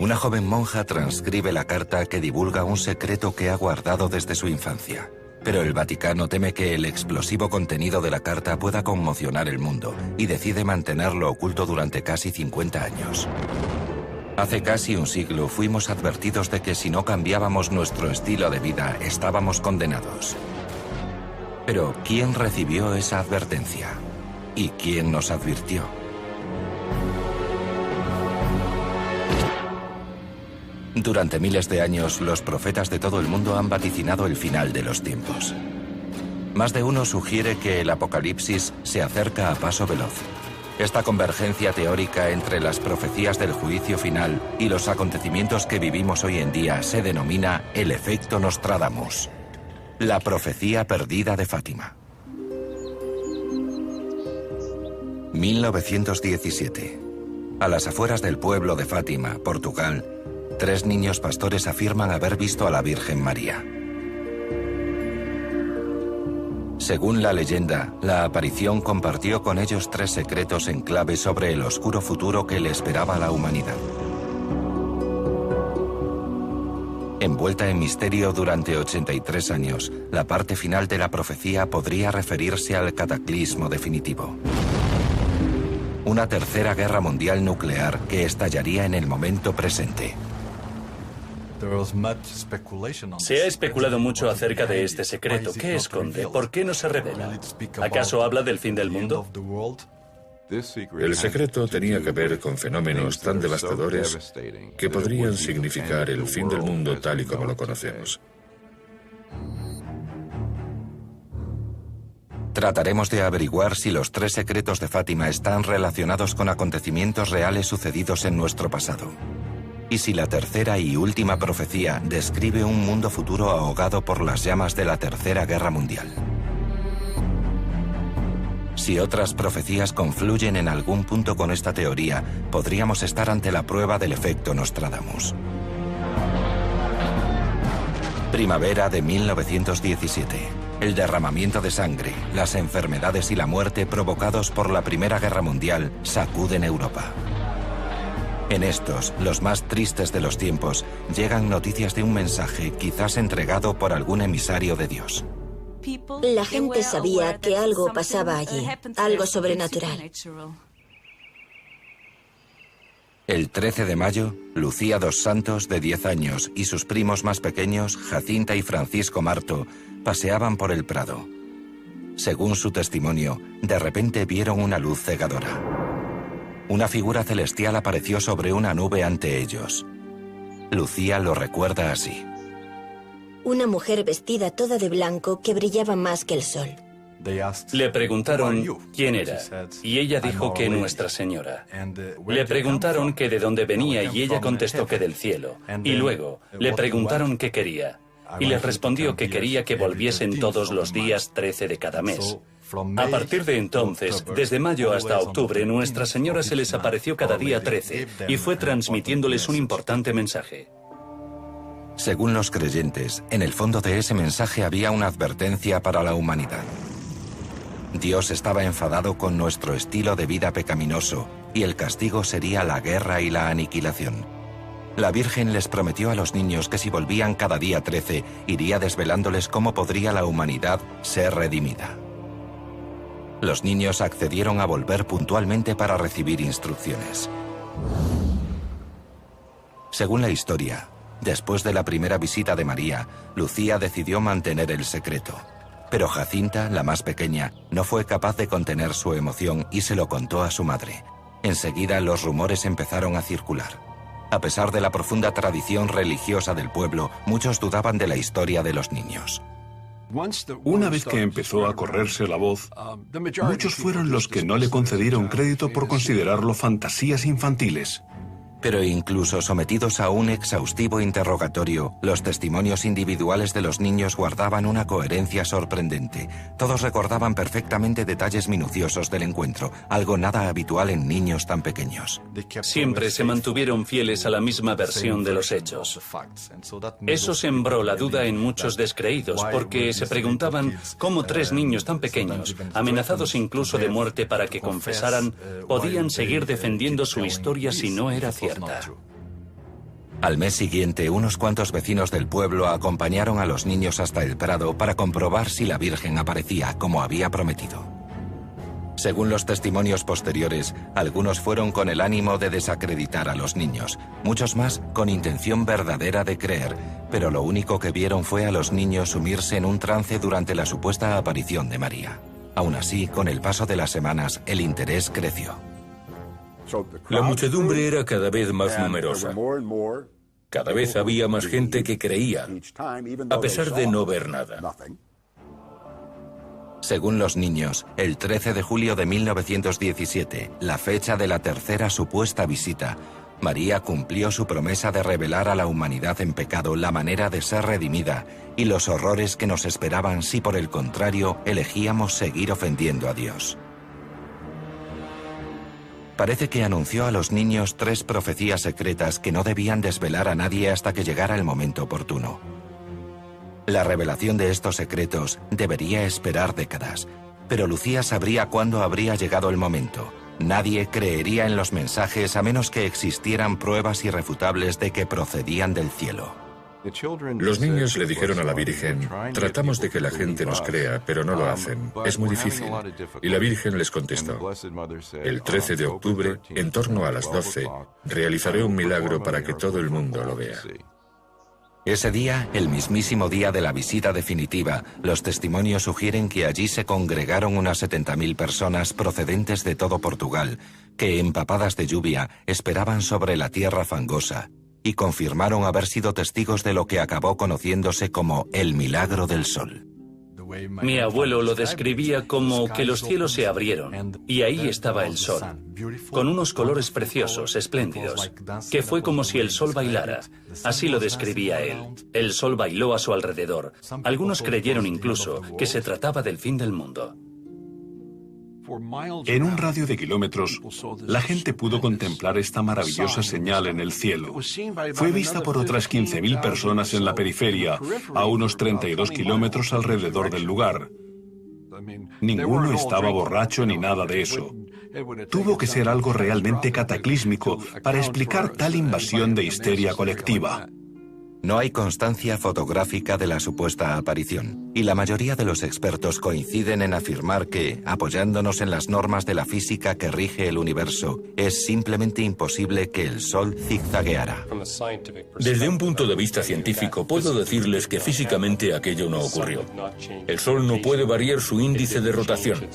Una joven monja transcribe la carta que divulga un secreto que ha guardado desde su infancia. Pero el Vaticano teme que el explosivo contenido de la carta pueda conmocionar el mundo y decide mantenerlo oculto durante casi 50 años. Hace casi un siglo fuimos advertidos de que si no cambiábamos nuestro estilo de vida, estábamos condenados. Pero, ¿quién recibió esa advertencia? ¿Y quién nos advirtió? Durante miles de años, los profetas de todo el mundo han vaticinado el final de los tiempos. Más de uno sugiere que el apocalipsis se acerca a paso veloz. Esta convergencia teórica entre las profecías del juicio final y los acontecimientos que vivimos hoy en día se denomina el efecto Nostradamus, la profecía perdida de Fátima. 1917. A las afueras del pueblo de Fátima, Portugal, 3 niños pastores afirman haber visto a la Virgen María. Según la leyenda, la aparición compartió con ellos 3 secretos en clave sobre el oscuro futuro que le esperaba a la humanidad. Envuelta en misterio durante 83 años, la parte final de la profecía podría referirse al cataclismo definitivo. Una tercera guerra mundial nuclear que estallaría en el momento presente. Se ha especulado mucho acerca de este secreto. ¿Qué esconde? ¿Por qué no se revela? ¿Acaso habla del fin del mundo? El secreto tenía que ver con fenómenos tan devastadores que podrían significar el fin del mundo tal y como lo conocemos. Trataremos de averiguar si los 3 secretos de Fátima están relacionados con acontecimientos reales sucedidos en nuestro pasado. Y si la tercera y última profecía describe un mundo futuro ahogado por las llamas de la Tercera Guerra Mundial. Si otras profecías confluyen en algún punto con esta teoría, podríamos estar ante la prueba del efecto Nostradamus. Primavera de 1917. El derramamiento de sangre, las enfermedades y la muerte provocados por la Primera Guerra Mundial sacuden Europa. En estos, los más tristes de los tiempos, llegan noticias de un mensaje quizás entregado por algún emisario de Dios. La gente sabía que algo pasaba allí, algo sobrenatural. El 13 de mayo, Lucía dos Santos, de 10 años, y sus primos más pequeños, Jacinta y Francisco Marto, paseaban por el Prado. Según su testimonio, de repente vieron una luz cegadora. Una figura celestial apareció sobre una nube ante ellos. Lucía lo recuerda así. Una mujer vestida toda de blanco que brillaba más que el sol. Le preguntaron quién era, y ella dijo que Nuestra Señora. Le preguntaron que de dónde venía, y ella contestó que del cielo. Y luego le preguntaron qué quería, y les respondió que quería que volviesen todos los días 13 de cada mes. A partir de entonces, desde mayo hasta octubre, Nuestra Señora se les apareció cada día 13 y fue transmitiéndoles un importante mensaje. Según los creyentes, en el fondo de ese mensaje había una advertencia para la humanidad. Dios estaba enfadado con nuestro estilo de vida pecaminoso y el castigo sería la guerra y la aniquilación. La Virgen les prometió a los niños que si volvían cada día 13, iría desvelándoles cómo podría la humanidad ser redimida. Los niños accedieron a volver puntualmente para recibir instrucciones. Según la historia, después de la primera visita de María, Lucía decidió mantener el secreto. Pero Jacinta, la más pequeña, no fue capaz de contener su emoción y se lo contó a su madre. Enseguida los rumores empezaron a circular. A pesar de la profunda tradición religiosa del pueblo, muchos dudaban de la historia de los niños. Una vez que empezó a correrse la voz, muchos fueron los que no le concedieron crédito por considerarlo fantasías infantiles. Pero incluso sometidos a un exhaustivo interrogatorio, los testimonios individuales de los niños guardaban una coherencia sorprendente. Todos recordaban perfectamente detalles minuciosos del encuentro, algo nada habitual en niños tan pequeños. Siempre se mantuvieron fieles a la misma versión de los hechos. Eso sembró la duda en muchos descreídos, porque se preguntaban cómo 3 niños tan pequeños, amenazados incluso de muerte para que confesaran, podían seguir defendiendo su historia si no era cierta. Al mes siguiente, unos cuantos vecinos del pueblo acompañaron a los niños hasta el prado para comprobar si la Virgen aparecía como había prometido. Según los testimonios posteriores, algunos fueron con el ánimo de desacreditar a los niños, muchos más con intención verdadera de creer, pero lo único que vieron fue a los niños sumirse en un trance durante la supuesta aparición de María. Aún así, con el paso de las semanas, el interés creció. La muchedumbre era cada vez más numerosa. Cada vez había más gente que creía, a pesar de no ver nada. Según los niños, el 13 de julio de 1917, la fecha de la tercera supuesta visita, María cumplió su promesa de revelar a la humanidad en pecado la manera de ser redimida y los horrores que nos esperaban si por el contrario elegíamos seguir ofendiendo a Dios. Parece que anunció a los niños 3 profecías secretas que no debían desvelar a nadie hasta que llegara el momento oportuno. La revelación de estos secretos debería esperar décadas, pero Lucía sabría cuándo habría llegado el momento. Nadie creería en los mensajes a menos que existieran pruebas irrefutables de que procedían del cielo. Los niños le dijeron a la Virgen: tratamos de que la gente nos crea, pero no lo hacen. Es muy difícil. Y la Virgen les contestó: el 13 de octubre, en torno a las 12, realizaré un milagro para que todo el mundo lo vea. Ese día, el mismísimo día de la visita definitiva, los testimonios sugieren que allí se congregaron unas 70.000 personas procedentes de todo Portugal, que, empapadas de lluvia, esperaban sobre la tierra fangosa, y confirmaron haber sido testigos de lo que acabó conociéndose como el milagro del sol. Mi abuelo lo describía como que los cielos se abrieron y ahí estaba el sol, con unos colores preciosos, espléndidos, que fue como si el sol bailara. Así lo describía él. El sol bailó a su alrededor. Algunos creyeron incluso que se trataba del fin del mundo. En un radio de kilómetros, la gente pudo contemplar esta maravillosa señal en el cielo. Fue vista por otras 15.000 personas en la periferia, a unos 32 kilómetros alrededor del lugar. Ninguno estaba borracho ni nada de eso. Tuvo que ser algo realmente cataclísmico para explicar tal invasión de histeria colectiva. No hay constancia fotográfica de la supuesta aparición, y la mayoría de los expertos coinciden en afirmar que, apoyándonos en las normas de la física que rige el universo, es simplemente imposible que el Sol zigzagueara. Desde un punto de vista científico, puedo decirles que físicamente aquello no ocurrió. El Sol no puede variar su índice de rotación.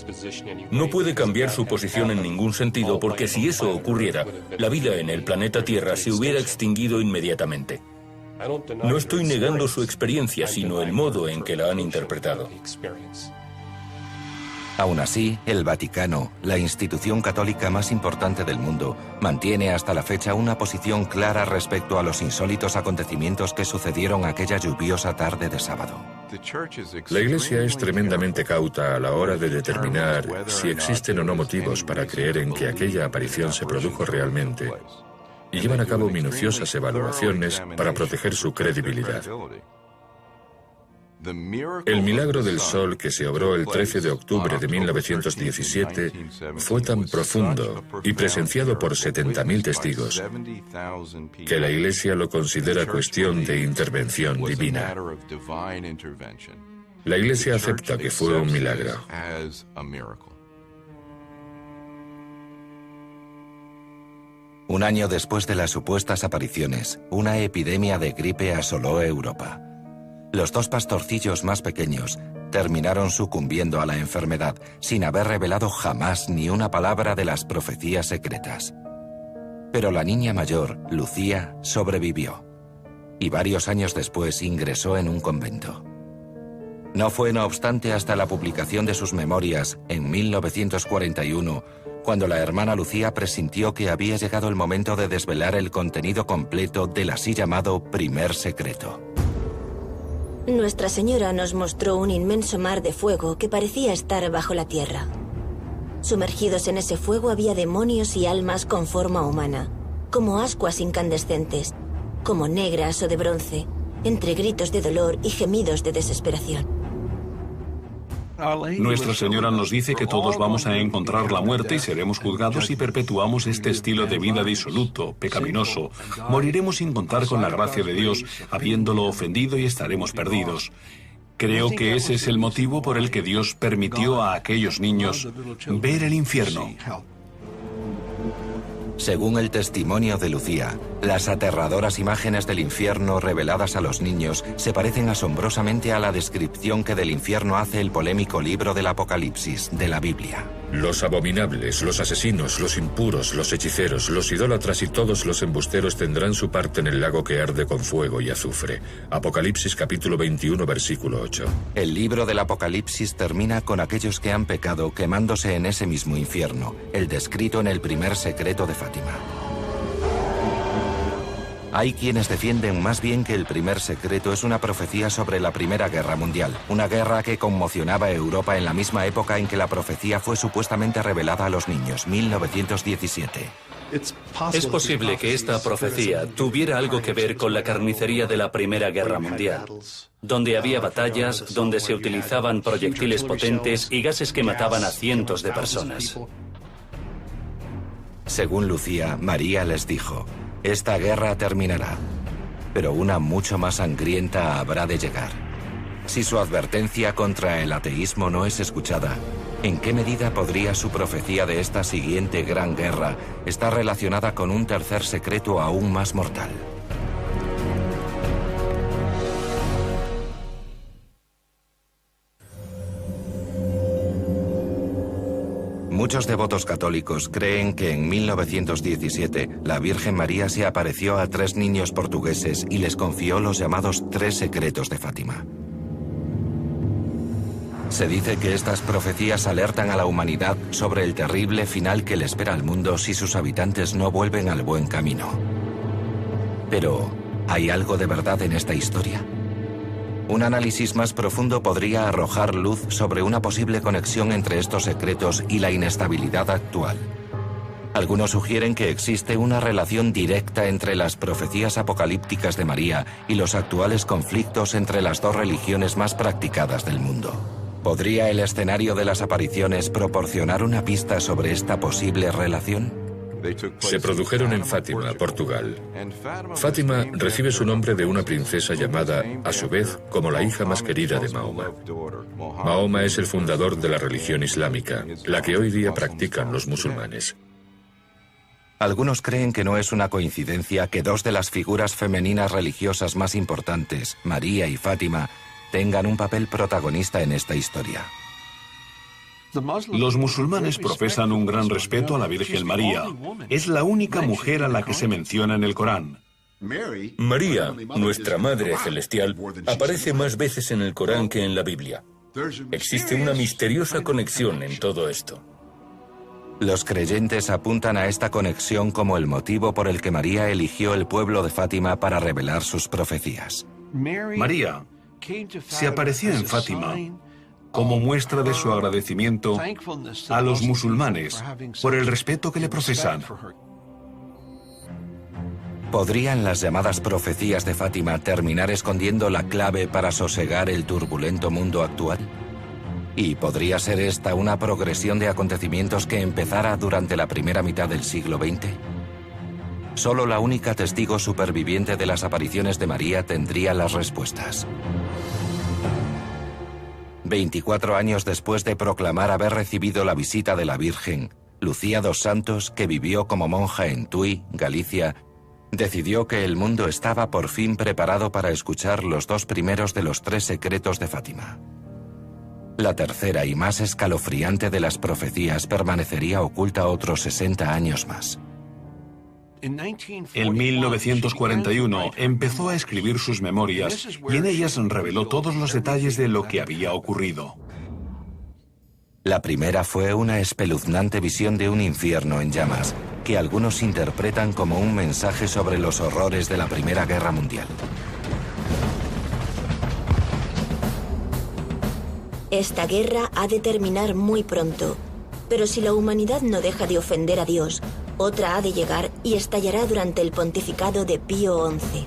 No puede cambiar su posición en ningún sentido, porque si eso ocurriera, la vida en el planeta Tierra se hubiera extinguido inmediatamente. No estoy negando su experiencia, sino el modo en que la han interpretado. Aún así, el Vaticano, la institución católica más importante del mundo, mantiene hasta la fecha una posición clara respecto a los insólitos acontecimientos que sucedieron aquella lluviosa tarde de sábado. La Iglesia es tremendamente cauta a la hora de determinar si existen o no motivos para creer en que aquella aparición se produjo realmente, y llevan a cabo minuciosas evaluaciones para proteger su credibilidad. El milagro del sol que se obró el 13 de octubre de 1917 fue tan profundo y presenciado por 70.000 testigos que la Iglesia lo considera cuestión de intervención divina. La Iglesia acepta que fue un milagro. Un año después de las supuestas apariciones, una epidemia de gripe asoló Europa. Los 2 pastorcillos más pequeños terminaron sucumbiendo a la enfermedad sin haber revelado jamás ni una palabra de las profecías secretas. Pero la niña mayor, Lucía, sobrevivió y varios años después ingresó en un convento. No fue, no obstante, hasta la publicación de sus memorias en 1941 cuando la hermana Lucía presintió que había llegado el momento de desvelar el contenido completo del así llamado primer secreto. Nuestra Señora nos mostró un inmenso mar de fuego que parecía estar bajo la tierra. Sumergidos en ese fuego había demonios y almas con forma humana, como ascuas incandescentes, como negras o de bronce, entre gritos de dolor y gemidos de desesperación. Nuestra Señora nos dice que todos vamos a encontrar la muerte y seremos juzgados si perpetuamos este estilo de vida disoluto, pecaminoso. Moriremos sin contar con la gracia de Dios, habiéndolo ofendido, y estaremos perdidos. Creo que ese es el motivo por el que Dios permitió a aquellos niños ver el infierno. Según el testimonio de Lucía, las aterradoras imágenes del infierno reveladas a los niños se parecen asombrosamente a la descripción que del infierno hace el polémico libro del Apocalipsis de la Biblia. Los abominables, los asesinos, los impuros, los hechiceros, los idólatras y todos los embusteros tendrán su parte en el lago que arde con fuego y azufre. Apocalipsis capítulo 21, versículo 8. El libro del Apocalipsis termina con aquellos que han pecado quemándose en ese mismo infierno, el descrito en el primer secreto de Fátima. Hay quienes defienden más bien que el primer secreto es una profecía sobre la Primera Guerra Mundial, una guerra que conmocionaba a Europa en la misma época en que la profecía fue supuestamente revelada a los niños, 1917. Es posible que esta profecía tuviera algo que ver con la carnicería de la Primera Guerra Mundial, donde había batallas, donde se utilizaban proyectiles potentes y gases que mataban a cientos de personas. Según Lucía, María les dijo: esta guerra terminará, pero una mucho más sangrienta habrá de llegar. Si su advertencia contra el ateísmo no es escuchada, ¿en qué medida podría su profecía de esta siguiente gran guerra estar relacionada con un tercer secreto aún más mortal? Muchos devotos católicos creen que en 1917 la Virgen María se apareció a 3 niños portugueses y les confió los llamados 3 secretos de Fátima. Se dice que estas profecías alertan a la humanidad sobre el terrible final que le espera al mundo si sus habitantes no vuelven al buen camino. Pero, ¿hay algo de verdad en esta historia? Un análisis más profundo podría arrojar luz sobre una posible conexión entre estos secretos y la inestabilidad actual. Algunos sugieren que existe una relación directa entre las profecías apocalípticas de María y los actuales conflictos entre las 2 religiones más practicadas del mundo. ¿Podría el escenario de las apariciones proporcionar una pista sobre esta posible relación? Se produjeron en Fátima, Portugal. Fátima recibe su nombre de una princesa llamada, a su vez, como la hija más querida de Mahoma. Mahoma es el fundador de la religión islámica, la que hoy día practican los musulmanes. Algunos creen que no es una coincidencia que 2 de las figuras femeninas religiosas más importantes, María y Fátima, tengan un papel protagonista en esta historia. Los musulmanes profesan un gran respeto a la Virgen María. Es la única mujer a la que se menciona en el Corán. María, nuestra Madre Celestial, aparece más veces en el Corán que en la Biblia. Existe una misteriosa conexión en todo esto. Los creyentes apuntan a esta conexión como el motivo por el que María eligió el pueblo de Fátima para revelar sus profecías. María se apareció en Fátima como muestra de su agradecimiento a los musulmanes por el respeto que le profesan. ¿Podrían las llamadas profecías de Fátima terminar escondiendo la clave para sosegar el turbulento mundo actual? ¿Y podría ser esta una progresión de acontecimientos que empezara durante la primera mitad del siglo XX? Solo la única testigo superviviente de las apariciones de María tendría las respuestas. 24 años después de proclamar haber recibido la visita de la Virgen, Lucía dos Santos, que vivió como monja en Tui, Galicia, decidió que el mundo estaba por fin preparado para escuchar los 2 primeros de los 3 secretos de Fátima. La tercera y más escalofriante de las profecías permanecería oculta otros 60 años más. En 1941 empezó a escribir sus memorias y en ellas reveló todos los detalles de lo que había ocurrido. La primera fue una espeluznante visión de un infierno en llamas, que algunos interpretan como un mensaje sobre los horrores de la Primera Guerra Mundial. Esta guerra ha de terminar muy pronto, pero si la humanidad no deja de ofender a Dios, otra ha de llegar y estallará durante el pontificado de Pío XI.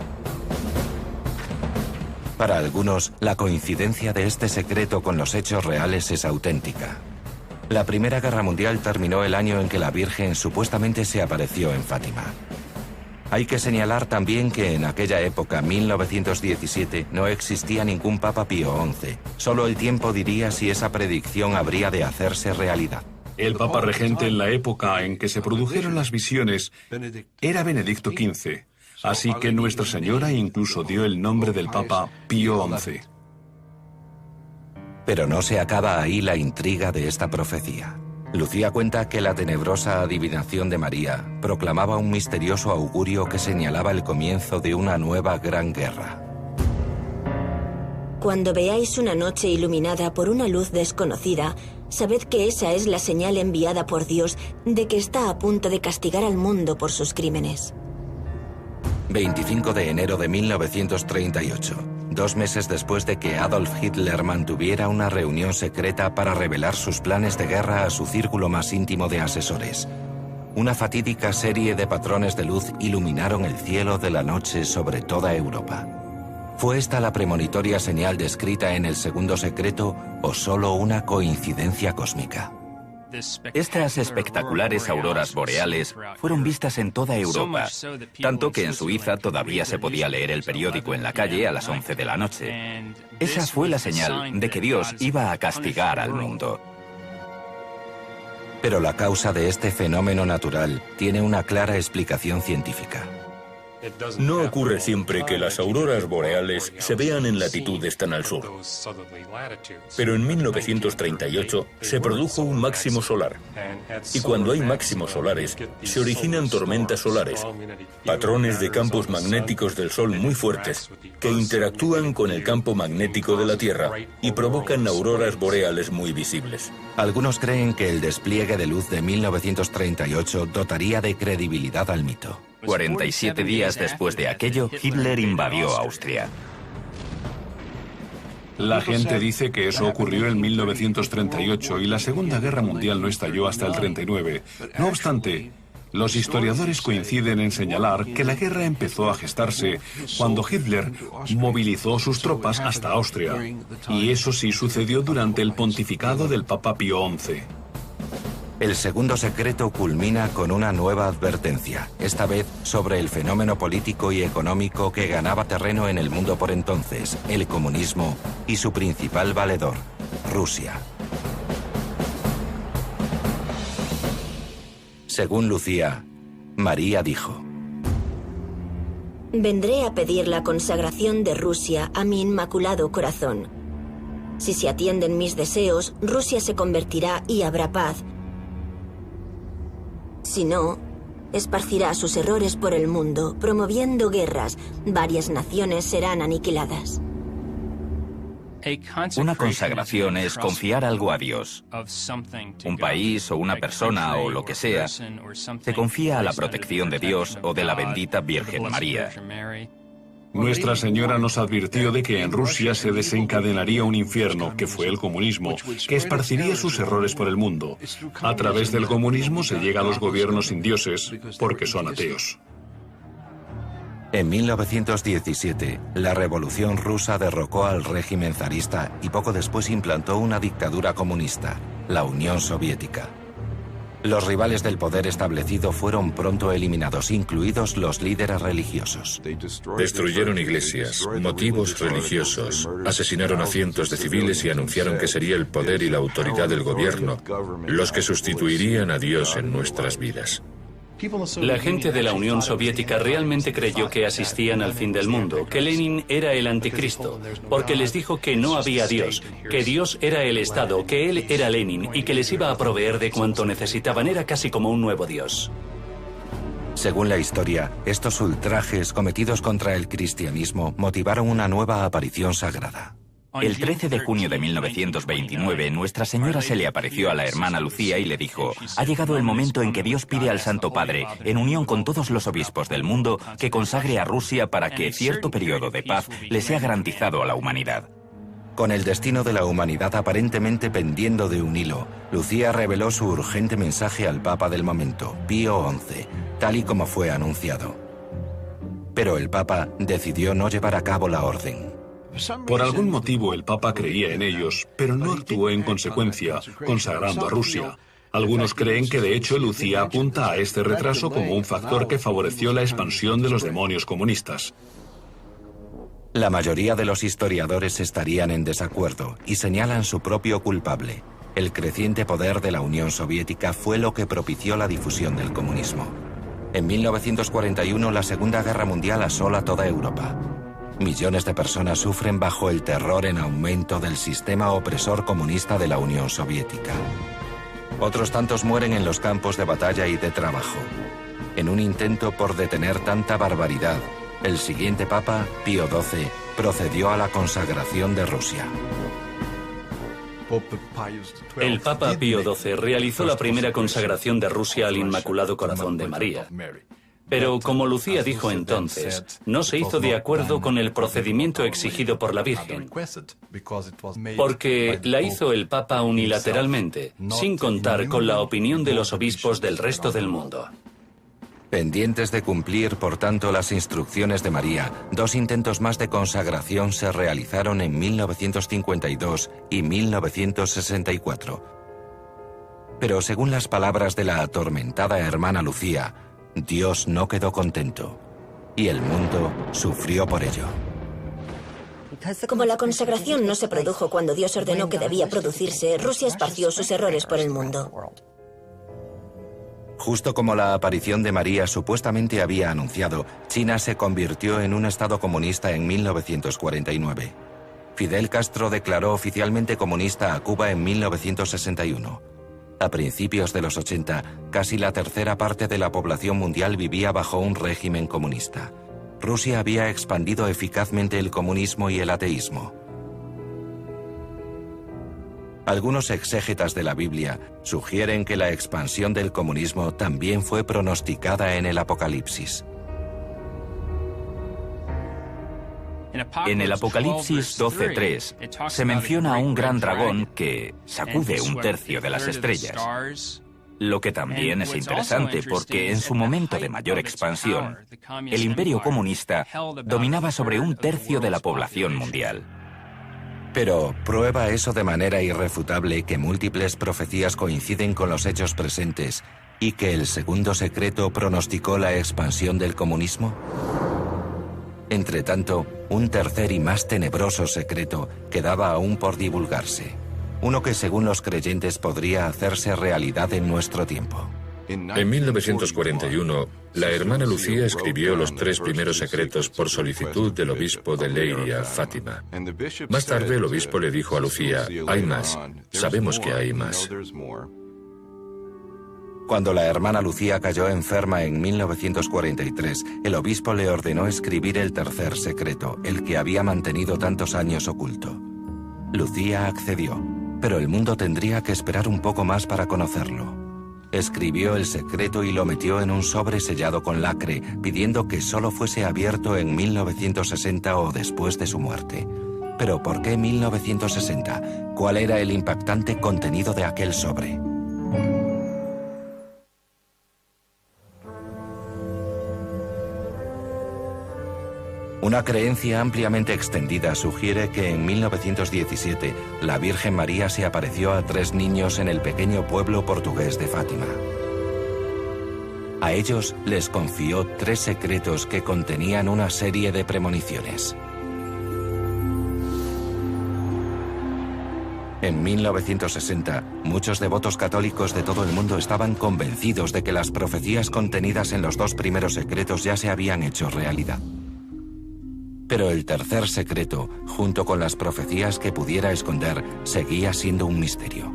Para algunos, la coincidencia de este secreto con los hechos reales es auténtica. La Primera Guerra Mundial terminó el año en que la Virgen supuestamente se apareció en Fátima. Hay que señalar también que en aquella época, 1917, no existía ningún Papa Pío XI. Solo el tiempo diría si esa predicción habría de hacerse realidad. El Papa regente en la época en que se produjeron las visiones era Benedicto XV, así que Nuestra Señora incluso dio el nombre del Papa Pío XI. Pero no se acaba ahí la intriga de esta profecía. Lucía cuenta que la tenebrosa adivinación de María proclamaba un misterioso augurio que señalaba el comienzo de una nueva gran guerra. Cuando veáis una noche iluminada por una luz desconocida, sabed que esa es la señal enviada por Dios de que está a punto de castigar al mundo por sus crímenes. 25 de enero de 1938, 2 meses después de que Adolf Hitler mantuviera una reunión secreta para revelar sus planes de guerra a su círculo más íntimo de asesores. Una fatídica serie de patrones de luz iluminaron el cielo de la noche sobre toda Europa. ¿Fue esta la premonitoria señal descrita en el Segundo Secreto o solo una coincidencia cósmica? Estas espectaculares auroras boreales fueron vistas en toda Europa, tanto que en Suiza todavía se podía leer el periódico en la calle a las 11 de la noche. Esa fue la señal de que Dios iba a castigar al mundo. Pero la causa de este fenómeno natural tiene una clara explicación científica. No ocurre siempre que las auroras boreales se vean en latitudes tan al sur. Pero en 1938 se produjo un máximo solar. Y cuando hay máximos solares, se originan tormentas solares, patrones de campos magnéticos del Sol muy fuertes, que interactúan con el campo magnético de la Tierra y provocan auroras boreales muy visibles. Algunos creen que el despliegue de luz de 1938 dotaría de credibilidad al mito. 47 días después de aquello, Hitler invadió Austria. La gente dice que eso ocurrió en 1938 y la Segunda Guerra Mundial no estalló hasta el 39. No obstante, los historiadores coinciden en señalar que la guerra empezó a gestarse cuando Hitler movilizó sus tropas hasta Austria. Y eso sí sucedió durante el pontificado del Papa Pío XI. El Segundo Secreto culmina con una nueva advertencia, esta vez sobre el fenómeno político y económico que ganaba terreno en el mundo por entonces, el comunismo, y su principal valedor, Rusia. Según Lucía, María dijo: Vendré a pedir la consagración de Rusia a mi inmaculado corazón. Si se atienden mis deseos, Rusia se convertirá y habrá paz. Si no, esparcirá sus errores por el mundo, promoviendo guerras. Varias naciones serán aniquiladas. Una consagración es confiar algo a Dios. Un país o una persona o lo que sea, se confía a la protección de Dios o de la bendita Virgen María. Nuestra Señora nos advirtió de que en Rusia se desencadenaría un infierno, que fue el comunismo, que esparciría sus errores por el mundo. A través del comunismo se llega a los gobiernos sin dioses, porque son ateos. En 1917, la Revolución Rusa derrocó al régimen zarista y poco después implantó una dictadura comunista, la Unión Soviética. Los rivales del poder establecido fueron pronto eliminados, incluidos los líderes religiosos. Destruyeron iglesias, motivos religiosos, asesinaron a cientos de civiles y anunciaron que sería el poder y la autoridad del gobierno los que sustituirían a Dios en nuestras vidas. La gente de la Unión Soviética realmente creyó que asistían al fin del mundo, que Lenin era el anticristo, porque les dijo que no había Dios, que Dios era el Estado, que él era Lenin y que les iba a proveer de cuanto necesitaban. Era casi como un nuevo Dios. Según la historia, estos ultrajes cometidos contra el cristianismo motivaron una nueva aparición sagrada. El 13 de junio de 1929, Nuestra Señora se le apareció a la hermana Lucía y le dijo: ha llegado el momento en que Dios pide al Santo Padre, en unión con todos los obispos del mundo, que consagre a Rusia para que cierto periodo de paz le sea garantizado a la humanidad. Con el destino de la humanidad aparentemente pendiendo de un hilo, Lucía reveló su urgente mensaje al Papa del momento, Pío XI, tal y como fue anunciado. Pero el Papa decidió no llevar a cabo la orden. Por algún motivo el Papa creía en ellos, pero no actuó en consecuencia, consagrando a Rusia. Algunos creen que de hecho Lucía apunta a este retraso como un factor que favoreció la expansión de los demonios comunistas. La mayoría de los historiadores estarían en desacuerdo y señalan su propio culpable. El creciente poder de la Unión Soviética fue lo que propició la difusión del comunismo. En 1941, la Segunda Guerra Mundial asola toda Europa. Millones de personas sufren bajo el terror en aumento del sistema opresor comunista de la Unión Soviética. Otros tantos mueren en los campos de batalla y de trabajo. En un intento por detener tanta barbaridad, el siguiente Papa, Pío XII, procedió a la consagración de Rusia. El Papa Pío XII realizó la primera consagración de Rusia al Inmaculado Corazón de María. Pero, como Lucía dijo entonces, no se hizo de acuerdo con el procedimiento exigido por la Virgen, porque la hizo el Papa unilateralmente, sin contar con la opinión de los obispos del resto del mundo. Pendientes de cumplir, por tanto, las instrucciones de María, 2 intentos más de consagración se realizaron en 1952 y 1964. Pero según las palabras de la atormentada hermana Lucía, Dios no quedó contento, y el mundo sufrió por ello. Como la consagración no se produjo cuando Dios ordenó que debía producirse, Rusia esparció sus errores por el mundo. Justo como la aparición de María supuestamente había anunciado, China se convirtió en un estado comunista en 1949. Fidel Castro declaró oficialmente comunista a Cuba en 1961. A principios de los 80, casi la tercera parte de la población mundial vivía bajo un régimen comunista. Rusia había expandido eficazmente el comunismo y el ateísmo. Algunos exégetas de la Biblia sugieren que la expansión del comunismo también fue pronosticada en el Apocalipsis. En el Apocalipsis 12:3 se menciona a un gran dragón que sacude 1/3 de las estrellas. Lo que también es interesante porque en su momento de mayor expansión, el imperio comunista dominaba sobre 1/3 de la población mundial. Pero ¿prueba eso de manera irrefutable que múltiples profecías coinciden con los hechos presentes y que el segundo secreto pronosticó la expansión del comunismo? Entretanto, un tercer y más tenebroso secreto quedaba aún por divulgarse. Uno que según los creyentes podría hacerse realidad en nuestro tiempo. En 1941, la hermana Lucía escribió los 3 primeros secretos por solicitud del obispo de Leiria, Fátima. Más tarde el obispo le dijo a Lucía, hay más, sabemos que hay más. Cuando la hermana Lucía cayó enferma en 1943, el obispo le ordenó escribir el tercer secreto, el que había mantenido tantos años oculto. Lucía accedió, pero el mundo tendría que esperar un poco más para conocerlo. Escribió el secreto y lo metió en un sobre sellado con lacre, pidiendo que solo fuese abierto en 1960 o después de su muerte. ¿Pero por qué 1960? ¿Cuál era el impactante contenido de aquel sobre? Una creencia ampliamente extendida sugiere que en 1917 la Virgen María se apareció a 3 niños en el pequeño pueblo portugués de Fátima. A ellos les confió 3 secretos que contenían una serie de premoniciones. En 1960, muchos devotos católicos de todo el mundo estaban convencidos de que las profecías contenidas en los 2 primeros secretos ya se habían hecho realidad. Pero el tercer secreto, junto con las profecías que pudiera esconder, seguía siendo un misterio.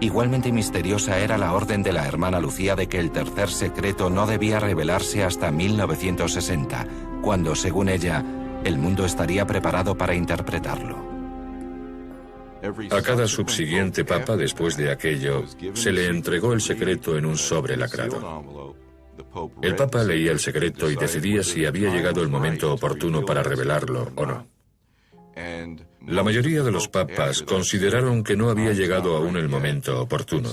Igualmente misteriosa era la orden de la hermana Lucía de que el tercer secreto no debía revelarse hasta 1960, cuando, según ella, el mundo estaría preparado para interpretarlo. A cada subsiguiente papa después de aquello, se le entregó el secreto en un sobre lacrado. El Papa leía el secreto y decidía si había llegado el momento oportuno para revelarlo o no. La mayoría de los papas consideraron que no había llegado aún el momento oportuno,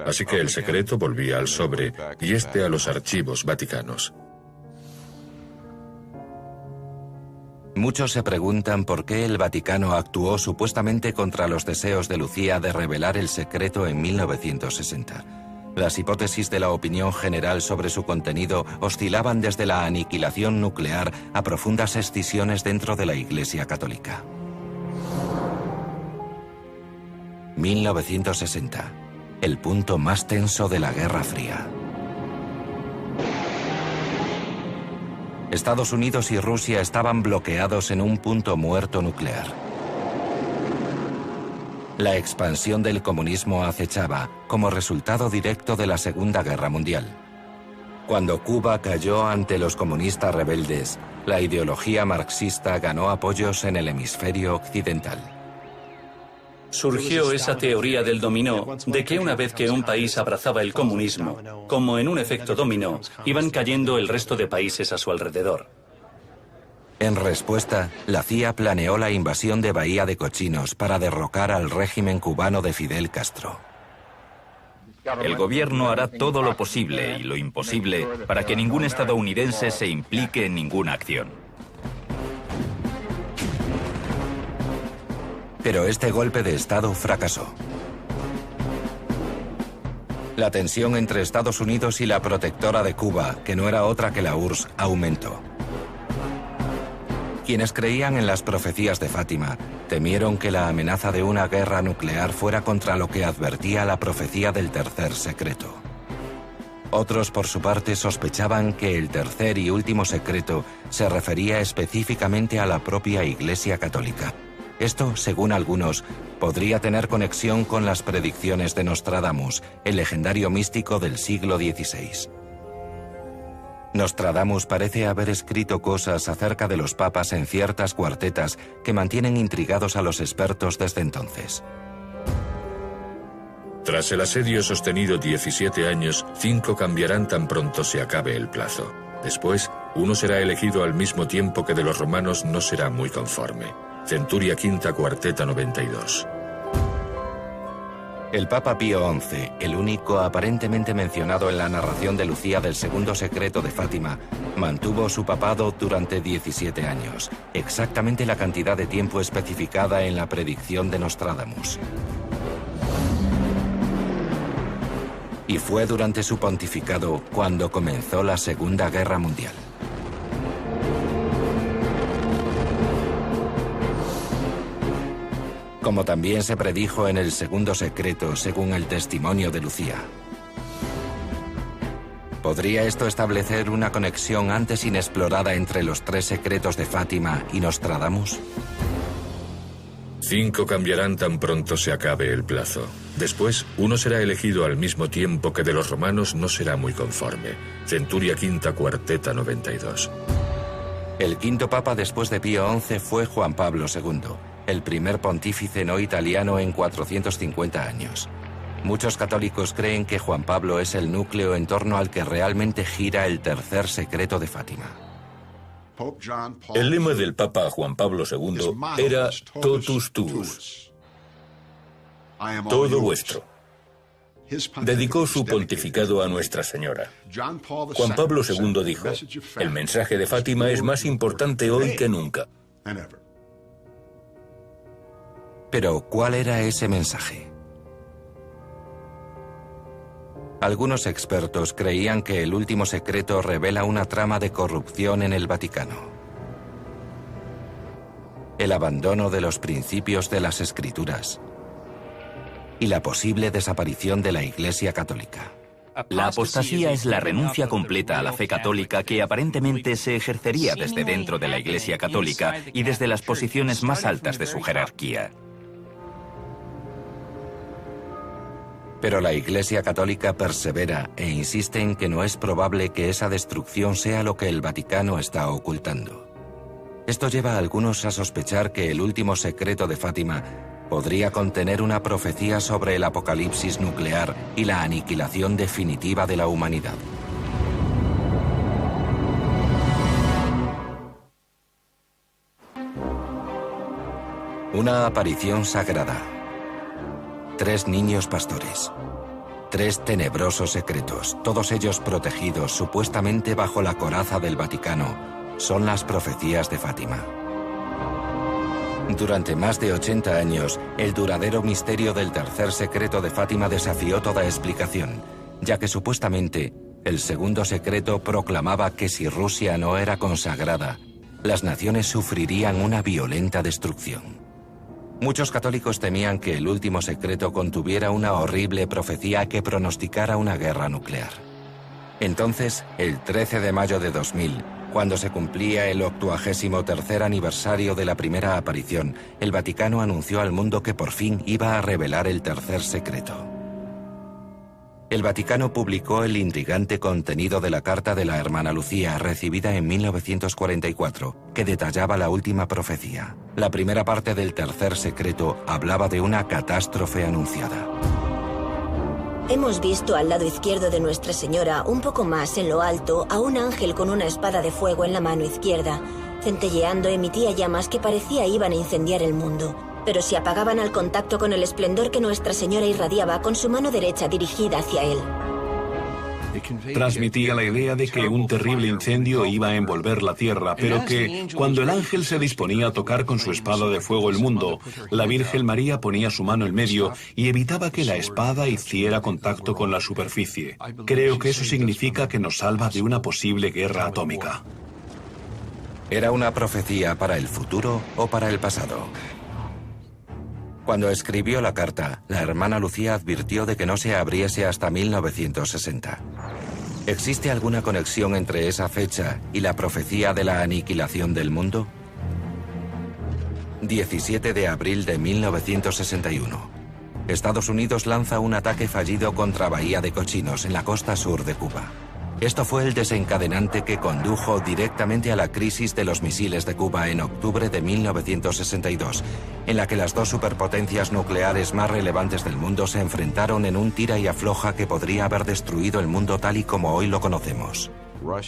así que el secreto volvía al sobre y este a los archivos vaticanos. Muchos se preguntan por qué el Vaticano actuó supuestamente contra los deseos de Lucía de revelar el secreto en 1960. Las hipótesis de la opinión general sobre su contenido oscilaban desde la aniquilación nuclear a profundas escisiones dentro de la Iglesia Católica. 1960, el punto más tenso de la Guerra Fría. Estados Unidos y Rusia estaban bloqueados en un punto muerto nuclear. La expansión del comunismo acechaba como resultado directo de la Segunda Guerra Mundial. Cuando Cuba cayó ante los comunistas rebeldes, la ideología marxista ganó apoyos en el hemisferio occidental. Surgió esa teoría del dominó, de que una vez que un país abrazaba el comunismo, como en un efecto dominó, iban cayendo el resto de países a su alrededor. En respuesta, la CIA planeó la invasión de Bahía de Cochinos para derrocar al régimen cubano de Fidel Castro. El gobierno hará todo lo posible y lo imposible para que ningún estadounidense se implique en ninguna acción. Pero este golpe de Estado fracasó. La tensión entre Estados Unidos y la protectora de Cuba, que no era otra que la URSS, aumentó. Quienes creían en las profecías de Fátima temieron que la amenaza de una guerra nuclear fuera contra lo que advertía la profecía del tercer secreto. Otros, por su parte, sospechaban que el tercer y último secreto se refería específicamente a la propia Iglesia Católica. Esto, según algunos, podría tener conexión con las predicciones de Nostradamus, el legendario místico del siglo XVI. Nostradamus parece haber escrito cosas acerca de los papas en ciertas cuartetas que mantienen intrigados a los expertos desde entonces. Tras el asedio sostenido 17 años, 5 cambiarán tan pronto se acabe el plazo. Después, uno será elegido al mismo tiempo que de los romanos no será muy conforme. Centuria V, cuarteta 92. El Papa Pío XI, el único aparentemente mencionado en la narración de Lucía del segundo secreto de Fátima, mantuvo su papado durante 17 años, exactamente la cantidad de tiempo especificada en la predicción de Nostradamus. Y fue durante su pontificado cuando comenzó la Segunda Guerra Mundial. Como también se predijo en el segundo secreto según el testimonio de Lucía. ¿Podría esto establecer una conexión antes inexplorada entre los 3 secretos de Fátima y Nostradamus? 5 cambiarán tan pronto se acabe el plazo. Después, uno será elegido al mismo tiempo que de los romanos no será muy conforme. Centuria V, cuarteta 92. El quinto papa después de Pío XI fue Juan Pablo II, el primer pontífice no italiano en 450 años. Muchos católicos creen que Juan Pablo es el núcleo en torno al que realmente gira el tercer secreto de Fátima. El lema del Papa Juan Pablo II era Totus tuus, todo vuestro. Dedicó su pontificado a Nuestra Señora. Juan Pablo II dijo, el mensaje de Fátima es más importante hoy que nunca. Pero, ¿cuál era ese mensaje? Algunos expertos creían que el último secreto revela una trama de corrupción en el Vaticano. El abandono de los principios de las Escrituras y la posible desaparición de la Iglesia Católica. La apostasía es la renuncia completa a la fe católica que aparentemente se ejercería desde dentro de la Iglesia Católica y desde las posiciones más altas de su jerarquía. Pero la Iglesia Católica persevera e insiste en que no es probable que esa destrucción sea lo que el Vaticano está ocultando. Esto lleva a algunos a sospechar que el último secreto de Fátima podría contener una profecía sobre el apocalipsis nuclear y la aniquilación definitiva de la humanidad. Una aparición sagrada. 3 niños pastores. 3 tenebrosos secretos, todos ellos protegidos supuestamente bajo la coraza del Vaticano, son las profecías de Fátima. Durante más de 80 años, el duradero misterio del tercer secreto de Fátima desafió toda explicación, ya que supuestamente el segundo secreto proclamaba que si Rusia no era consagrada, las naciones sufrirían una violenta destrucción. Muchos católicos temían que el último secreto contuviera una horrible profecía que pronosticara una guerra nuclear. Entonces, el 13 de mayo de 2000, cuando se cumplía el 83º aniversario de la primera aparición, el Vaticano anunció al mundo que por fin iba a revelar el tercer secreto. El Vaticano publicó el intrigante contenido de la carta de la hermana Lucía, recibida en 1944, que detallaba la última profecía. La primera parte del tercer secreto hablaba de una catástrofe anunciada. Hemos visto al lado izquierdo de Nuestra Señora, un poco más en lo alto, a un ángel con una espada de fuego en la mano izquierda. Centelleando emitía llamas que parecía iban a incendiar el mundo, pero se apagaban al contacto con el esplendor que Nuestra Señora irradiaba con su mano derecha dirigida hacia él. Transmitía la idea de que un terrible incendio iba a envolver la tierra, pero que cuando el ángel se disponía a tocar con su espada de fuego el mundo, la Virgen María ponía su mano en medio y evitaba que la espada hiciera contacto con la superficie. Creo que eso significa que nos salva de una posible guerra atómica. ¿Era una profecía para el futuro o para el pasado? Cuando escribió la carta, la hermana Lucía advirtió de que no se abriese hasta 1960. ¿Existe alguna conexión entre esa fecha y la profecía de la aniquilación del mundo? 17 de abril de 1961. Estados Unidos lanza un ataque fallido contra Bahía de Cochinos, en la costa sur de Cuba. Esto fue el desencadenante que condujo directamente a la crisis de los misiles de Cuba en octubre de 1962, en la que las dos superpotencias nucleares más relevantes del mundo se enfrentaron en un tira y afloja que podría haber destruido el mundo tal y como hoy lo conocemos.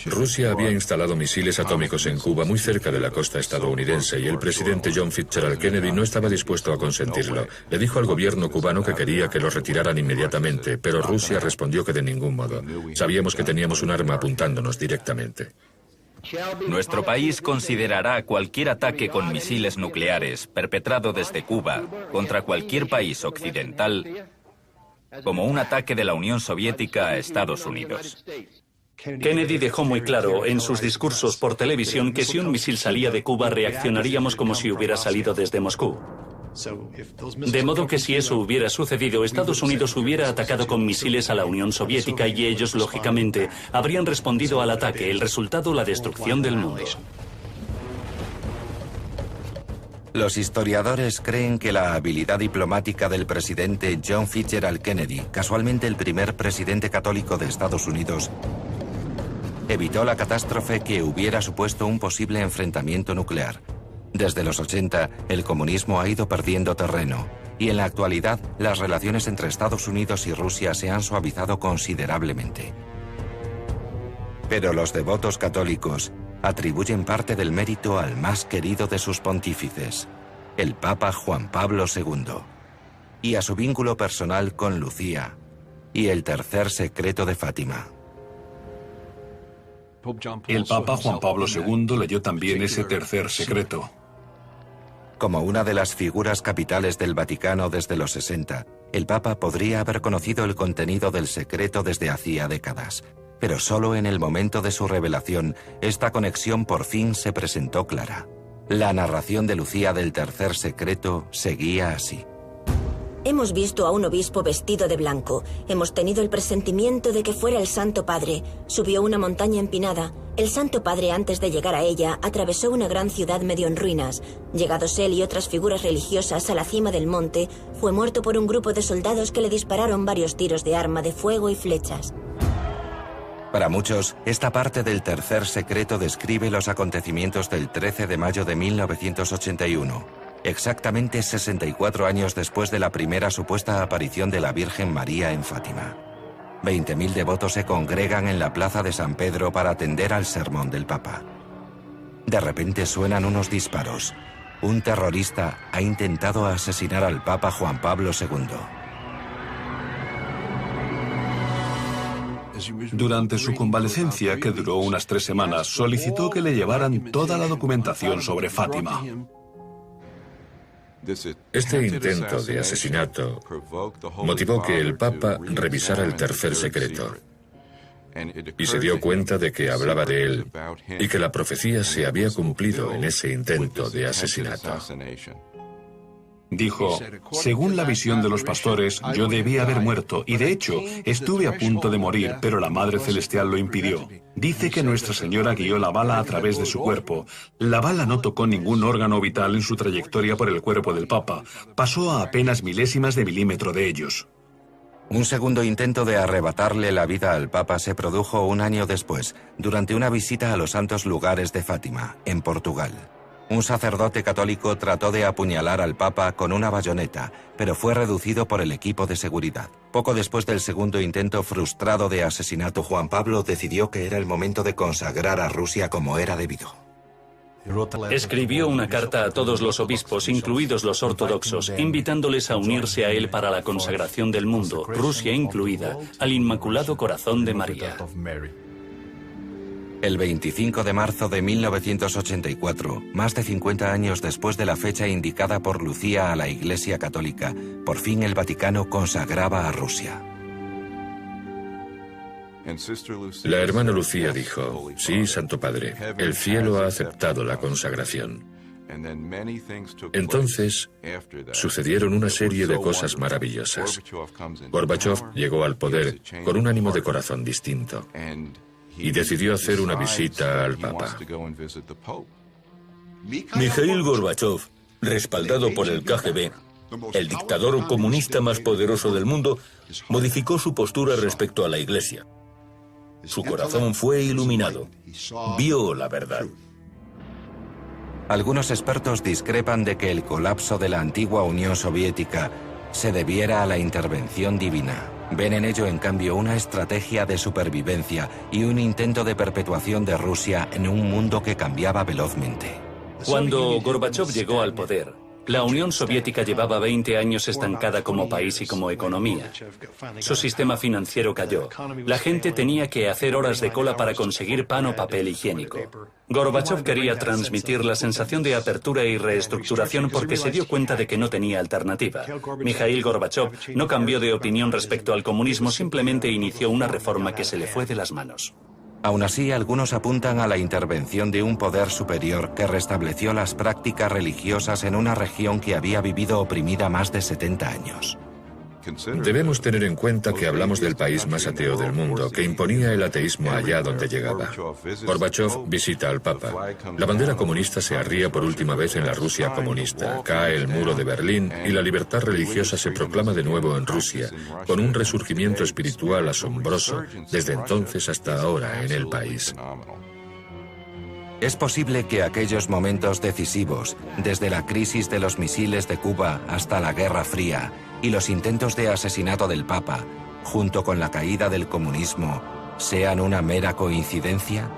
Rusia había instalado misiles atómicos en Cuba muy cerca de la costa estadounidense y el presidente John Fitzgerald Kennedy no estaba dispuesto a consentirlo. Le dijo al gobierno cubano que quería que los retiraran inmediatamente, pero Rusia respondió que de ningún modo. Sabíamos que teníamos un arma apuntándonos directamente. Nuestro país considerará cualquier ataque con misiles nucleares perpetrado desde Cuba contra cualquier país occidental como un ataque de la Unión Soviética a Estados Unidos. Kennedy dejó muy claro en sus discursos por televisión que si un misil salía de Cuba reaccionaríamos como si hubiera salido desde Moscú. De modo que si eso hubiera sucedido, Estados Unidos hubiera atacado con misiles a la Unión Soviética y ellos, lógicamente, habrían respondido al ataque, el resultado, la destrucción del mundo. Los historiadores creen que la habilidad diplomática del presidente John Fitzgerald Kennedy, casualmente el primer presidente católico de Estados Unidos, evitó la catástrofe que hubiera supuesto un posible enfrentamiento nuclear. Desde los 80, el comunismo ha ido perdiendo terreno, y en la actualidad las relaciones entre Estados Unidos y Rusia se han suavizado considerablemente. Pero los devotos católicos atribuyen parte del mérito al más querido de sus pontífices, el Papa Juan Pablo II, y a su vínculo personal con Lucía y el tercer secreto de Fátima. El Papa Juan Pablo II leyó también ese tercer secreto. Como una de las figuras capitales del Vaticano desde los 60, el Papa podría haber conocido el contenido del secreto desde hacía décadas, pero solo en el momento de su revelación, esta conexión por fin se presentó clara. La narración de Lucía del tercer secreto seguía así. Hemos visto a un obispo vestido de blanco. Hemos tenido el presentimiento de que fuera el Santo Padre. Subió una montaña empinada. El Santo Padre, antes de llegar a ella, atravesó una gran ciudad medio en ruinas. Llegados él y otras figuras religiosas a la cima del monte, fue muerto por un grupo de soldados que le dispararon varios tiros de arma de fuego y flechas. Para muchos, esta parte del tercer secreto describe los acontecimientos del 13 de mayo de 1981. Exactamente 64 años después de la primera supuesta aparición de la Virgen María en Fátima. 20.000 devotos se congregan en la plaza de San Pedro para atender al sermón del Papa. De repente suenan unos disparos. Un terrorista ha intentado asesinar al Papa Juan Pablo II. Durante su convalecencia, que duró unas 3 semanas, solicitó que le llevaran toda la documentación sobre Fátima. Este intento de asesinato motivó que el Papa revisara el tercer secreto y se dio cuenta de que hablaba de él y que la profecía se había cumplido en ese intento de asesinato. Dijo, según la visión de los pastores, yo debía haber muerto, y de hecho, estuve a punto de morir, pero la Madre Celestial lo impidió. Dice que Nuestra Señora guió la bala a través de su cuerpo. La bala no tocó ningún órgano vital en su trayectoria por el cuerpo del Papa. Pasó a apenas milésimas de milímetro de ellos. Un segundo intento de arrebatarle la vida al Papa se produjo un año después, durante una visita a los santos lugares de Fátima, en Portugal. Un sacerdote católico trató de apuñalar al Papa con una bayoneta, pero fue reducido por el equipo de seguridad. Poco después del segundo intento frustrado de asesinato, Juan Pablo decidió que era el momento de consagrar a Rusia como era debido. Escribió una carta a todos los obispos, incluidos los ortodoxos, invitándoles a unirse a él para la consagración del mundo, Rusia incluida, al Inmaculado Corazón de María. El 25 de marzo de 1984, más de 50 años después de la fecha indicada por Lucía a la Iglesia Católica, por fin el Vaticano consagraba a Rusia. La hermana Lucía dijo, sí, Santo Padre, el cielo ha aceptado la consagración. Entonces, sucedieron una serie de cosas maravillosas. Gorbachev llegó al poder con un ánimo de corazón distinto y decidió hacer una visita al Papa. Mikhail Gorbachev, respaldado por el KGB, el dictador comunista más poderoso del mundo, modificó su postura respecto a la Iglesia. Su corazón fue iluminado. Vio la verdad. Algunos expertos discrepan de que el colapso de la antigua Unión Soviética se debiera a la intervención divina. Ven en ello, en cambio, una estrategia de supervivencia y un intento de perpetuación de Rusia en un mundo que cambiaba velozmente. Cuando Gorbachev llegó al poder, la Unión Soviética llevaba 20 años estancada como país y como economía. Su sistema financiero cayó. La gente tenía que hacer horas de cola para conseguir pan o papel higiénico. Gorbachev quería transmitir la sensación de apertura y reestructuración porque se dio cuenta de que no tenía alternativa. Mikhail Gorbachev no cambió de opinión respecto al comunismo, simplemente inició una reforma que se le fue de las manos. Aún así, algunos apuntan a la intervención de un poder superior que restableció las prácticas religiosas en una región que había vivido oprimida más de 70 años. Debemos tener en cuenta que hablamos del país más ateo del mundo, que imponía el ateísmo allá donde llegaba. Gorbachev visita al Papa. La bandera comunista se arría por última vez en la Rusia comunista. Cae el muro de Berlín y la libertad religiosa se proclama de nuevo en Rusia, con un resurgimiento espiritual asombroso desde entonces hasta ahora en el país. Es posible que aquellos momentos decisivos, desde la crisis de los misiles de Cuba hasta la Guerra Fría y los intentos de asesinato del Papa, junto con la caída del comunismo, sean una mera coincidencia?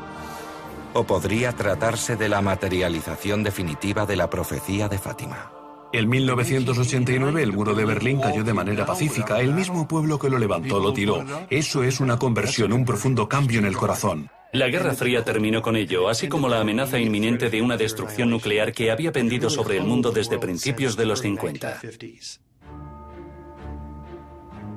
¿O podría tratarse de la materialización definitiva de la profecía de Fátima? En 1989 el muro de Berlín cayó de manera pacífica. El mismo pueblo que lo levantó lo tiró. Eso es una conversión, un profundo cambio en el corazón. La Guerra Fría terminó con ello, así como la amenaza inminente de una destrucción nuclear que había pendido sobre el mundo desde principios de los 50.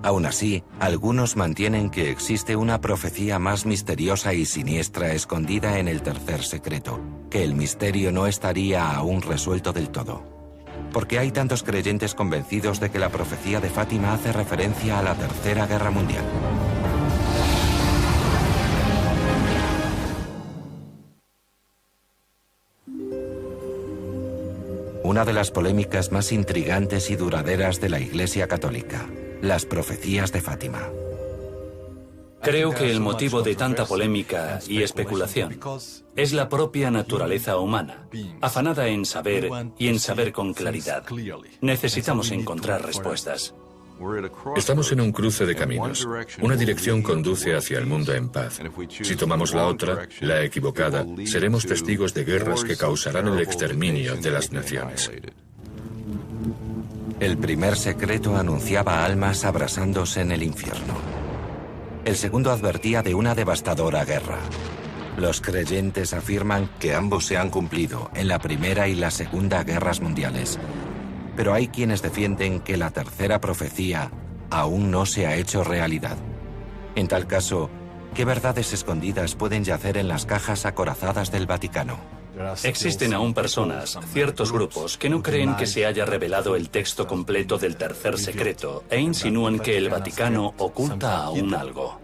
Aún así, algunos mantienen que existe una profecía más misteriosa y siniestra escondida en el tercer secreto, que el misterio no estaría aún resuelto del todo. Porque hay tantos creyentes convencidos de que la profecía de Fátima hace referencia a la Tercera Guerra Mundial. Una de las polémicas más intrigantes y duraderas de la Iglesia Católica, las profecías de Fátima. Creo que el motivo de tanta polémica y especulación es la propia naturaleza humana, afanada en saber y en saber con claridad. Necesitamos encontrar respuestas. Estamos en un cruce de caminos. Una dirección conduce hacia el mundo en paz. Si tomamos la otra, la equivocada, seremos testigos de guerras que causarán el exterminio de las naciones. El primer secreto anunciaba almas abrasándose en el infierno. El segundo advertía de una devastadora guerra. Los creyentes afirman que ambos se han cumplido en la Primera y la Segunda Guerras Mundiales. Pero hay quienes defienden que la tercera profecía aún no se ha hecho realidad. En tal caso, ¿qué verdades escondidas pueden yacer en las cajas acorazadas del Vaticano? Existen aún personas, ciertos grupos, que no creen que se haya revelado el texto completo del tercer secreto e insinúan que el Vaticano oculta aún algo.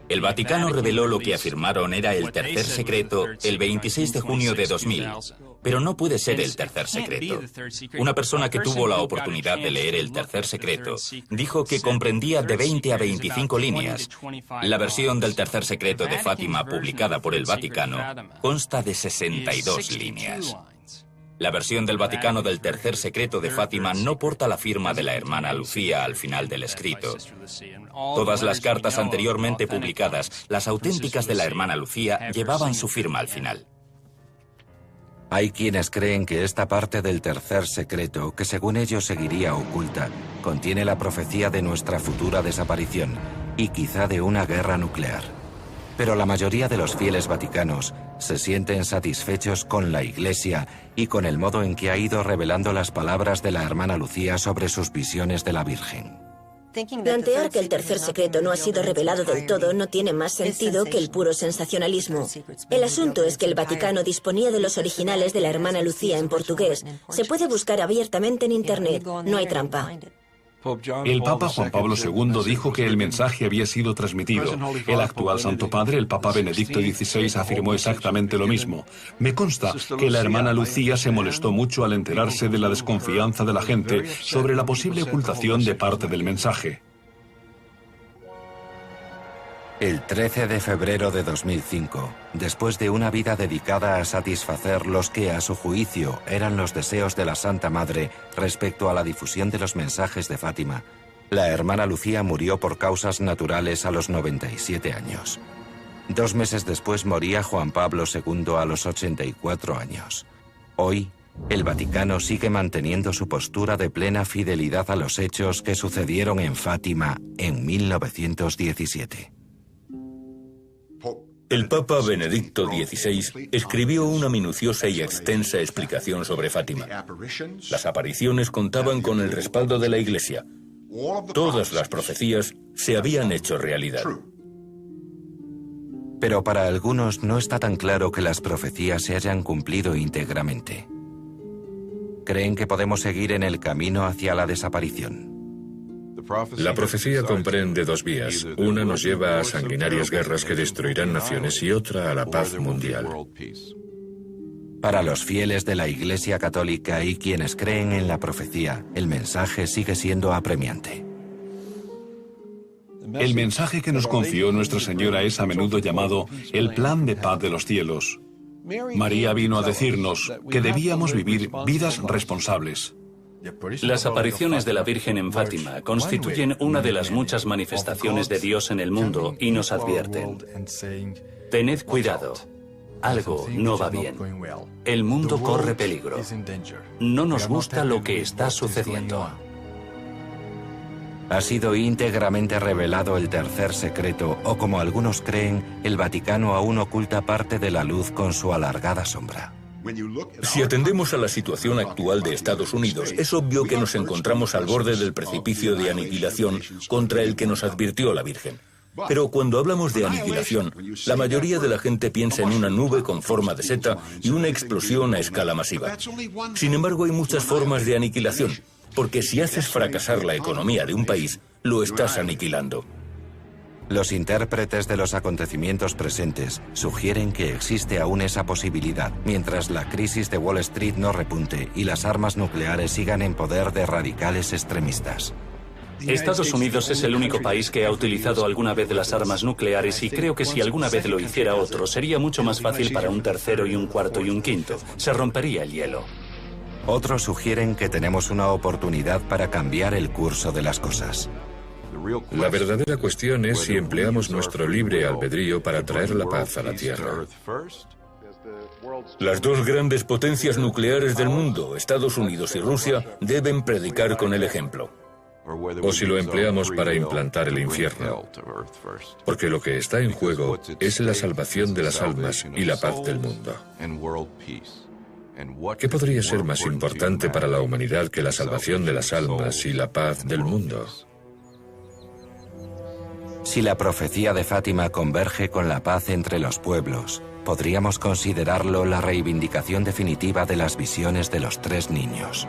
El Vaticano reveló lo que afirmaron era el tercer secreto el 26 de junio de 2000, pero no puede ser el tercer secreto. Una persona que tuvo la oportunidad de leer el tercer secreto dijo que comprendía de 20 a 25 líneas. La versión del tercer secreto de Fátima publicada por el Vaticano consta de 62 líneas. La versión del Vaticano del tercer secreto de Fátima no porta la firma de la hermana Lucía al final del escrito. Todas las cartas anteriormente publicadas, las auténticas de la hermana Lucía, llevaban su firma al final. Hay quienes creen que esta parte del tercer secreto, que según ellos seguiría oculta, contiene la profecía de nuestra futura desaparición y quizá de una guerra nuclear. Pero la mayoría de los fieles vaticanos se sienten satisfechos con la Iglesia y con el modo en que ha ido revelando las palabras de la hermana Lucía sobre sus visiones de la Virgen. Plantear que el tercer secreto no ha sido revelado del todo no tiene más sentido que el puro sensacionalismo. El asunto es que el Vaticano disponía de los originales de la hermana Lucía en portugués. Se puede buscar abiertamente en Internet, no hay trampa. El Papa Juan Pablo II dijo que el mensaje había sido transmitido. El actual Santo Padre, el Papa Benedicto XVI, afirmó exactamente lo mismo. Me consta que la hermana Lucía se molestó mucho al enterarse de la desconfianza de la gente sobre la posible ocultación de parte del mensaje. El 13 de febrero de 2005, después de una vida dedicada a satisfacer los que, a su juicio, eran los deseos de la Santa Madre respecto a la difusión de los mensajes de Fátima, la hermana Lucía murió por causas naturales a los 97 años. 2 meses después moría Juan Pablo II a los 84 años. Hoy, el Vaticano sigue manteniendo su postura de plena fidelidad a los hechos que sucedieron en Fátima en 1917. El Papa Benedicto XVI escribió una minuciosa y extensa explicación sobre Fátima. Las apariciones contaban con el respaldo de la Iglesia. Todas las profecías se habían hecho realidad. Pero para algunos no está tan claro que las profecías se hayan cumplido íntegramente. Creen que podemos seguir en el camino hacia la desaparición. La profecía comprende 2 vías. Una nos lleva a sanguinarias guerras que destruirán naciones y otra a la paz mundial. Para los fieles de la Iglesia Católica y quienes creen en la profecía, el mensaje sigue siendo apremiante. El mensaje que nos confió Nuestra Señora es a menudo llamado el plan de paz de los cielos. María vino a decirnos que debíamos vivir vidas responsables. Las apariciones de la Virgen en Fátima constituyen una de las muchas manifestaciones de Dios en el mundo y nos advierten: tened cuidado, algo no va bien. El mundo corre peligro. No nos gusta lo que está sucediendo. ¿Ha sido íntegramente revelado el tercer secreto o, como algunos creen, el Vaticano aún oculta parte de la luz con su alargada sombra? Si atendemos a la situación actual de Estados Unidos, es obvio que nos encontramos al borde del precipicio de aniquilación contra el que nos advirtió la Virgen. Pero cuando hablamos de aniquilación, la mayoría de la gente piensa en una nube con forma de seta y una explosión a escala masiva. Sin embargo, hay muchas formas de aniquilación, porque si haces fracasar la economía de un país, lo estás aniquilando. Los intérpretes de los acontecimientos presentes sugieren que existe aún esa posibilidad, mientras la crisis de Wall Street no repunte y las armas nucleares sigan en poder de radicales extremistas. Estados Unidos es el único país que ha utilizado alguna vez las armas nucleares y creo que si alguna vez lo hiciera otro, sería mucho más fácil para un tercero y un cuarto y un quinto. Se rompería el hielo. Otros sugieren que tenemos una oportunidad para cambiar el curso de las cosas. La verdadera cuestión es si empleamos nuestro libre albedrío para traer la paz a la Tierra. Las 2 grandes potencias nucleares del mundo, Estados Unidos y Rusia, deben predicar con el ejemplo. O si lo empleamos para implantar el infierno. Porque lo que está en juego es la salvación de las almas y la paz del mundo. ¿Qué podría ser más importante para la humanidad que la salvación de las almas y la paz del mundo? Si la profecía de Fátima converge con la paz entre los pueblos, podríamos considerarlo la reivindicación definitiva de las visiones de los 3 niños.